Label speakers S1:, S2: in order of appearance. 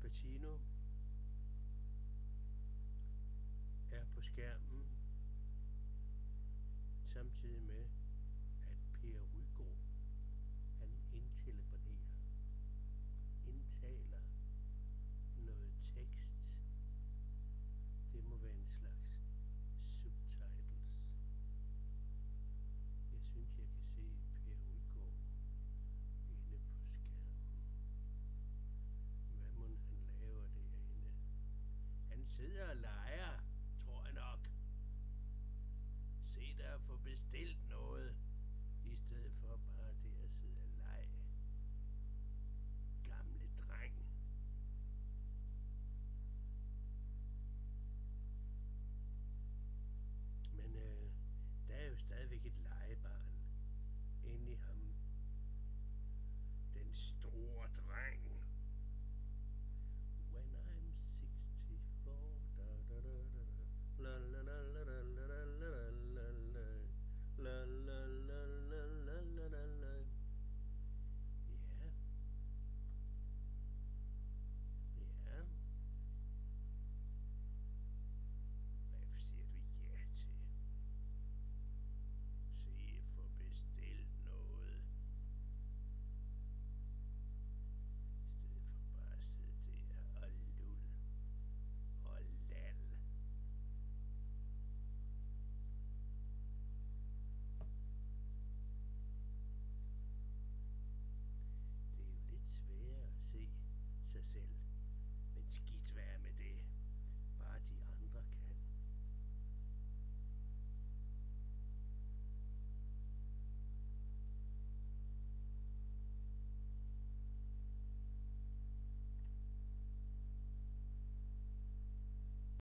S1: Pacino er på skærmen, samtidig med, at Per Rygaard, han indtaler noget tekst. Det må være en slags subtitles. Jeg synes, jeg kan se Per Rygaard inde på skærmen. Hvad må han laver derinde? Han sidder og leger, tror jeg nok. Se der at få bestilt noget.